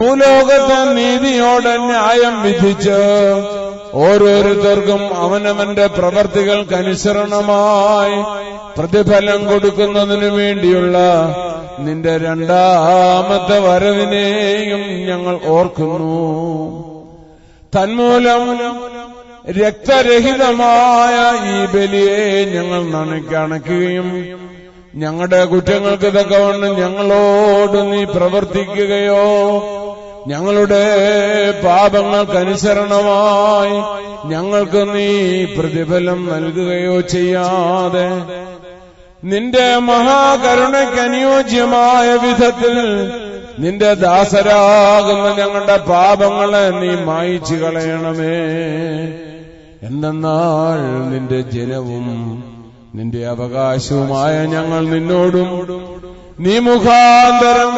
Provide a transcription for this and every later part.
ഭൂലോകത്തെ നീതിയോടെ ന്യായം വിധിച്ച് ഓരോരുത്തർക്കും അവനവന്റെ പ്രവർത്തികൾക്കനുസരണമായി പ്രതിഫലം കൊടുക്കുന്നതിനു വേണ്ടിയുള്ള നിന്റെ രണ്ടാമത്തെ വരവിനെയും ഞങ്ങൾ ഓർക്കുന്നു. തന്മൂലം രക്തരഹിതമായ ഈ ബലിയെ ഞങ്ങൾ നനയ്ക്കണക്കുകയും ഞങ്ങളുടെ കുറ്റങ്ങൾക്ക് തക്കവണ്ണം ഞങ്ങളോട് നീ പ്രവർത്തിക്കുകയോ ഞങ്ങളുടെ പാപങ്ങൾക്കനുസരണമായി ഞങ്ങൾക്ക് നീ പ്രതിഫലം നൽകുകയോ ചെയ്യാതെ നിന്റെ മഹാകരുണയ്ക്ക് അനുയോജ്യമായ വിധത്തിൽ നിന്റെ ദാസരാകുന്ന ഞങ്ങളുടെ പാപങ്ങളെ നീ മായിച്ചു കളയണമേ. എന്തെന്നാൽ നിന്റെ ജനവും നിന്റെ അവകാശവുമായ ഞങ്ങൾ നിന്നോടും നീ മുഖാന്തരം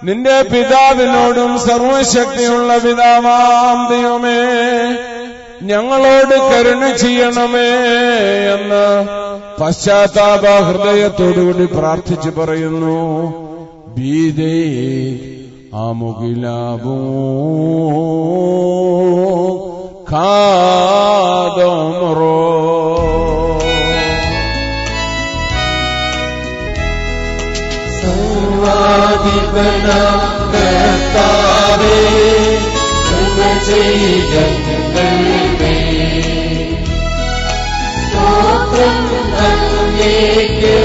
നിന്റെ പിതാവിനോടും സർവശക്തിയുള്ള പിതാവാം ദൈവമേ ഞങ്ങളോട് കരുണ ചെയ്യണമേ എന്ന് പശ്ചാത്താപ ഹൃദയത്തോടുകൂടി പ്രാർത്ഥിച്ചു പറയുന്നു. ബീദേ ആമുകിലാബൂ ഖാദോമറോ സർവാധിപനാം കർത്താവേ കൃപ ചെയ്യുക ഞങ്ങൾമേൽ. സ്തോത്രം അങ്ങേക്ക്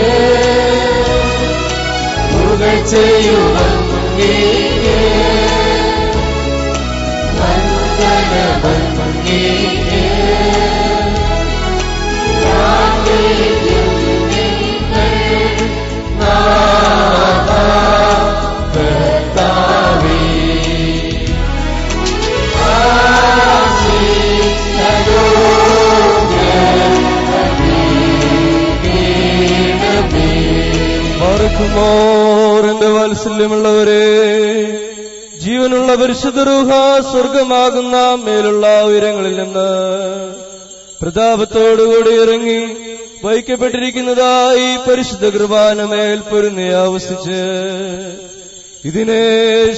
പുകഴ്ചയും അങ്ങേക്ക് വന്ദനം അങ്ങേക്ക് എന്റെ വാത്സല്യമുള്ളവരെ, ജീവനുള്ള പരിശുദ്ധ റൂഹ സ്വർഗമാകുന്ന മേലുള്ള ഉയരങ്ങളിൽ നിന്ന് പ്രതാപത്തോടുകൂടി ഇറങ്ങി വഹിക്കപ്പെട്ടിരിക്കുന്നതായി പരിശുദ്ധ കൃപാനമേൽ പൊരുന്നി ആവസിച്ച് ഇതിനെ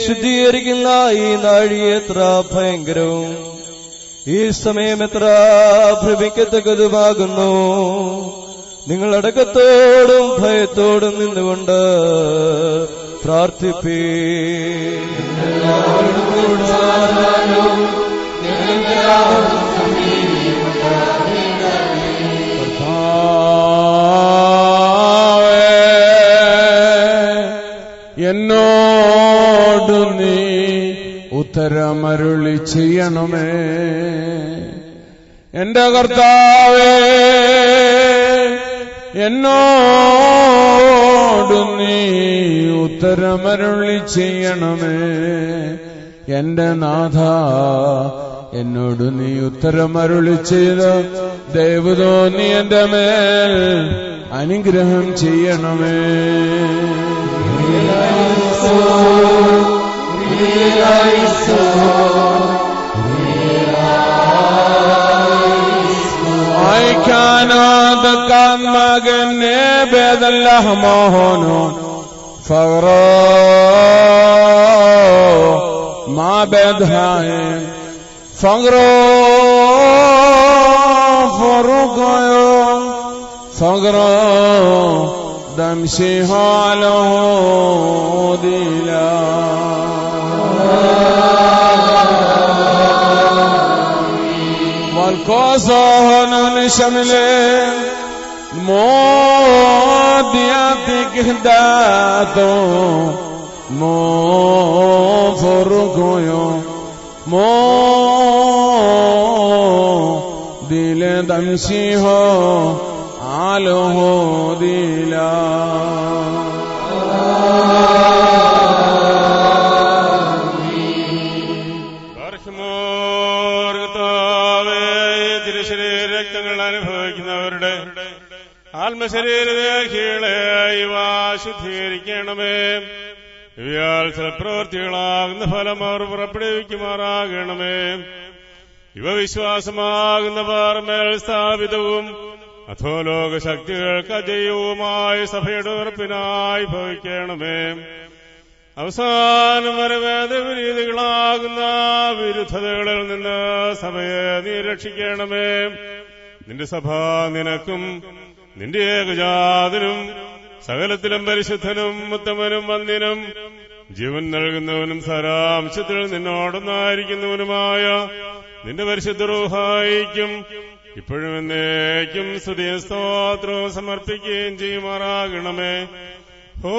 ശുദ്ധീകരിക്കുന്ന ഈ നാഴിക എത്ര ഭയങ്കരവും ഈ സമയം എത്ര ഭ്രമിക്കത്തക്കതുമാകുന്നു. നിങ്ങൾ അടക്കത്തോടും ഭയത്തോടും നിന്നുകൊണ്ട് പ്രാർത്ഥിപ്പീ. എന്നോട് നീ ഉത്തരമരുളി ചെയ്യണമേ. എന്റെ കർത്താവേ, എന്നോട് നീ ഉത്തരമരുളി ചെയ്യണമേ. എന്റെ നാഥ, എന്നോട് നീ ഉത്തരമരുളി ചെയ്ത് ദയവ് തോന്നി എന്റെ മേൽ അനുഗ്രഹം ചെയ്യണമേ. كانت كان مغن بيد الله مهون فغرو ما بدهاي فغرو فرقيو فغرو دمشي حاله ديلا والكوزون نشمله مودياتك هداتو مو فرقيو مو دل دمشيهو عاله ديلا ആത്മശരീരദേഹികളെ ഇവ ശുദ്ധീകരിക്കണമേ. ഇവയാൽ സൽപ്രവൃത്തികളാകുന്ന ഫലം അവർ പുറപ്പെടുവിക്കുമാറാകണമേ. ഇവ വിശ്വാസമാകുന്ന പാറമേൽ സ്ഥാപിതവും അധോലോക ശക്തികൾക്ക് അജയ്യവുമായ സഭയുടെ ഉറപ്പിനായി ഭവിക്കണമേ. അവസാനം വരെ വേദവിരീതികളാകുന്ന വിരുദ്ധതകളിൽ നിന്ന് സഭയെ നീ രക്ഷിക്കണമേ. നിന്റെ സഭ നിനക്കും നിന്റെ ഏകജാതനും സകലത്തിലും പരിശുദ്ധനും ഉത്തമനും വന്ദിനും ജീവൻ നൽകുന്നവനും സാരാംശത്തിൽ നിന്നോടൊന്നായിരിക്കുന്നവനുമായ നിന്റെ പരിശുദ്ധ റൂഹായിക്കും ഇപ്പോഴും എന്നേക്കും സ്തുതിയും സ്തോത്രവും സമർപ്പിക്കുകയും ചെയ്യുമാറാകണമേ. ഓ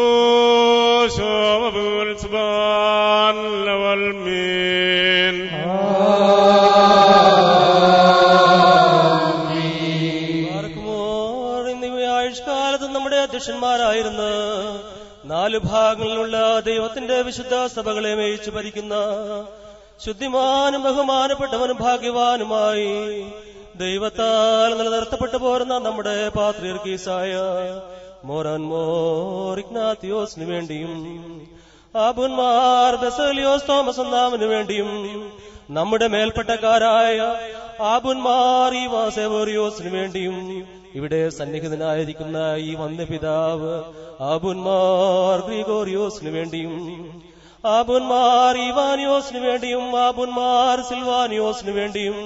ശോഭൂൽ സുബ്ഹാൻ ലവൽ മീൻ. ആയുഷ്കാലത്ത് നമ്മുടെ അധ്യക്ഷന്മാരായിരുന്ന 4 ഭാഗങ്ങളിലുള്ള ദൈവത്തിന്റെ വിശുദ്ധ സഭകളെ മേയിച്ചു ഭരിക്കുന്ന ശുദ്ധിമാനും ബഹുമാനപ്പെട്ടവനും ഭാഗ്യവാനുമായി ദൈവത്താൽ നിലനിർത്തപ്പെട്ടു പോരുന്ന നമ്മുടെ പാത്രിയർക്കീസായ മോറാൻ മോർ ഇഗ്നാത്തിയോസിനു വേണ്ടിയും ആബുന്മാർ ബസേലിയോസ് തോമസ് ഒന്നാമനു വേണ്ടിയും നമ്മുടെ മേൽപ്പെട്ടക്കാരായ ആബുന്മാർ ഈവാസേവോറിയോസിനു വേണ്ടിയും ഇവിടെ സന്നിഹിതനായിരിക്കുന്ന ഈ വന്യപിതാവ് ആബുന്മാർ ഗ്രിഗോറിയോസിനു വേണ്ടിയും ആബുന്മാർ ഇവാനിയോസിനു വേണ്ടിയും ആബുന്മാർ സിൽവാനിയോസിനു വേണ്ടിയും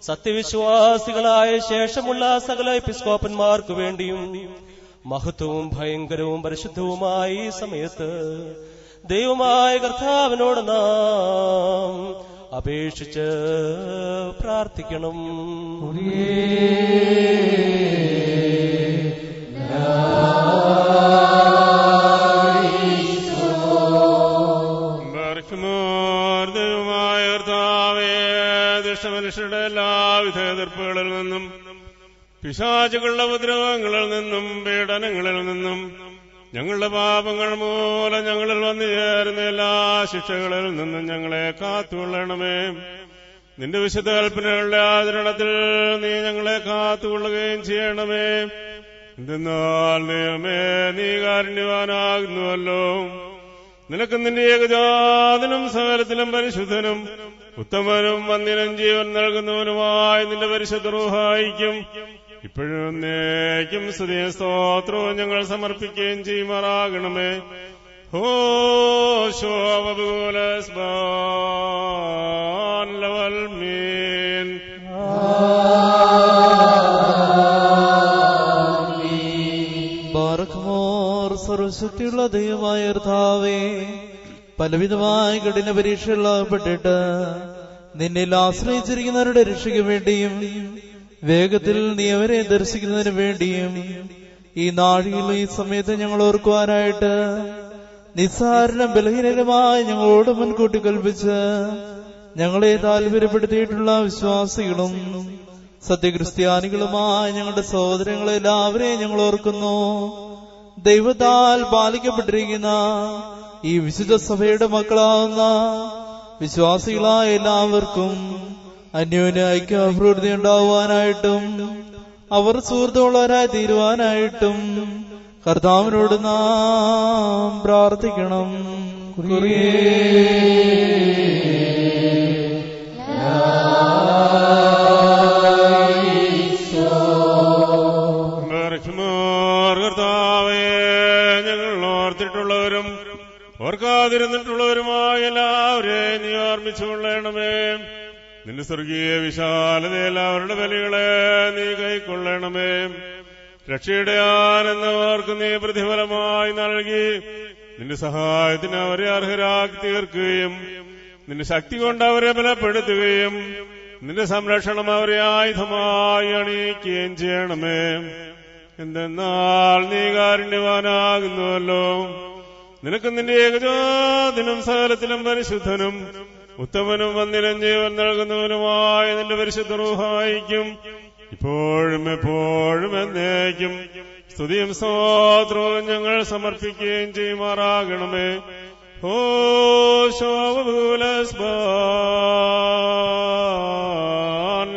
സത്യവിശ്വാസികളായ ശേഷമുള്ള സകല എപ്പിസ്കോപ്പന്മാർക്കു വേണ്ടിയും മഹത്വവും ഭയങ്കരവും പരിശുദ്ധവുമായ ഈ സമയത്ത് ദൈവമായ കർത്താവിനോട് നാം അപേക്ഷിച്ച് പ്രാർത്ഥിക്കണം. ദൈവമായ കർത്താവേ, ദുഷ്ടമനുഷ്യരുടെ എല്ലാവിധ എതിർപ്പുകളിൽ നിന്നും പിശാചുകളുടെ ഉപദ്രവങ്ങളിൽ നിന്നും പീഡനങ്ങളിൽ നിന്നും ഞങ്ങളുടെ പാപങ്ങൾ മൂലം ഞങ്ങളിൽ വന്നു ചേരുന്ന എല്ലാ ശിക്ഷകളിൽ നിന്നും ഞങ്ങളെ കാത്തുകൊള്ളണമേ. നിന്റെ വിശുദ്ധ കൽപ്പനകളുടെ ആചരണത്തിൽ നീ ഞങ്ങളെ കാത്തുകൊള്ളുകയും ചെയ്യണമേ. എന്തെന്നാൽ ദൈവമേ, നീ കാരുണ്യവാനാകുന്നുവല്ലോ. നിനക്ക് നിന്റെ ഏകജാതനും സകലത്തിലും പരിശുദ്ധനും ഉത്തമനും വന്ദിനും ജീവൻ നൽകുന്നവനുമായി നിന്റെ പരിശുദ്ധ റൂഹായിക്കും ഇപ്പോഴും എന്നേക്കും സ്തുതിയും സ്തോത്രവും ഞങ്ങൾ സമർപ്പിക്കുകയും ചെയ്യുമാറാകണമേ. ഹോ ശോഭൂലസ്ബാൻ ലവൽ മീൻ. ബാറക്മോർ സർവശക്തിയുള്ള ദൈവമായ കർത്താവേ, പലവിധമായ കഠിന പരീക്ഷകളിൽപ്പെട്ടിട്ട് നിന്നിൽ ആശ്രയിച്ചിരിക്കുന്നവരുടെ രക്ഷയ്ക്ക് വേണ്ടിയും വേഗത്തിൽ നീ അവരെ ദർശിക്കുന്നതിന് വേണ്ടിയും ഈ നാഴികയിലും ഈ സമയത്ത് ഞങ്ങൾ ഓർക്കുവാനായിട്ട് നിസ്സാരനും ബലഹീനരുമായി ഞങ്ങളോട് മുൻകൂട്ടി കൽപ്പിച്ച് ഞങ്ങളെ താല്പര്യപ്പെടുത്തിയിട്ടുള്ള വിശ്വാസികളും സത്യക്രിസ്ത്യാനികളുമായ ഞങ്ങളുടെ സഹോദരങ്ങളെല്ലാവരെയും ഞങ്ങൾ ഓർക്കുന്നു. ദൈവത്താൽ പാലിക്കപ്പെട്ടിരിക്കുന്ന ഈ വിശുദ്ധ സഭയുടെ മക്കളാവുന്ന വിശ്വാസികളായ എല്ലാവർക്കും അന്യോന്യ ഐക്യാഭിവൃദ്ധി ഉണ്ടാവുവാനായിട്ടും അവർ സുഹൃത്തുള്ളവരായി തീരുവാനായിട്ടും കർത്താവിനോട് നാം പ്രാർത്ഥിക്കണം. കർത്താവേ, ഞങ്ങൾ ഓർത്തിട്ടുള്ളവരും ഓർക്കാതിരുന്നിട്ടുള്ളവരുമായ എല്ലാവരെയും നീ ഓർമ്മിച്ചുകൊള്ളണമേ. നിന്റെ സ്വർഗീയ വിശാലത എല്ലാവരുടെ ബലികളെ നീ കൈക്കൊള്ളണമേ. രക്ഷയുടെ ആനന്ദവർക്ക് നീ പ്രതിഫലമായി നൽകി നിന്റെ സഹായത്തിന് അവരെ അർഹരാക്കി തീർക്കുകയും നിന്റെ ശക്തി കൊണ്ട് അവരെ ബലപ്പെടുത്തുകയും നിന്റെ സംരക്ഷണം അവരെ ആയുധമായി അണിയിക്കുകയും ചെയ്യണമേ. എന്തെന്നാൽ നീ കാരുണ്യവാനാകുന്നുവല്ലോ. നിനക്ക് നിന്റെ ഏകജാതനും സകലത്തിലും പരിശുദ്ധനും ഉത്തമനും വന്ദിനും ജീവൻ നൽകുന്നവനുമായ നിന്റെ പരിശുദ്ധ റൂഹായിക്കും ഇപ്പോഴും എപ്പോഴും എന്നേക്കും സ്തുതിയും സ്തോത്രവും ഞങ്ങൾ സമർപ്പിക്കുകയും ചെയ്യുമാറാകണമേ. ഓ ശോഭൂലസ്ബാൻ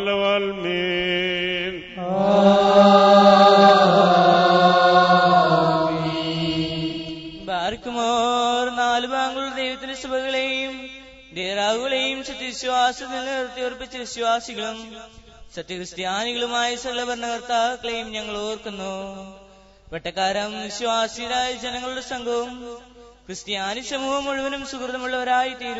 ലവൽ മീൻ. ബാർക്കുമോർ 4 ഭാഗങ്ങളുടെ ദൈവത്തിന്റെ സഭകളെയും ദേറാവുകളെയും സത്യവിശ്വാസത്തിൽ നിർത്തിയുറപ്പിച്ച വിശ്വാസികളും സത്യക്രിസ്ത്യാനികളുമായ സകല ഭരണകർത്താക്കളെയും ഞങ്ങൾ ഓർക്കുന്നു. വെട്ടക്കാരം വിശ്വാസികളായ ജനങ്ങളുടെ സംഘവും ക്രിസ്ത്യാനി സമൂഹം മുഴുവനും സുഹൃതമുള്ളവരായി തീരുവാൻ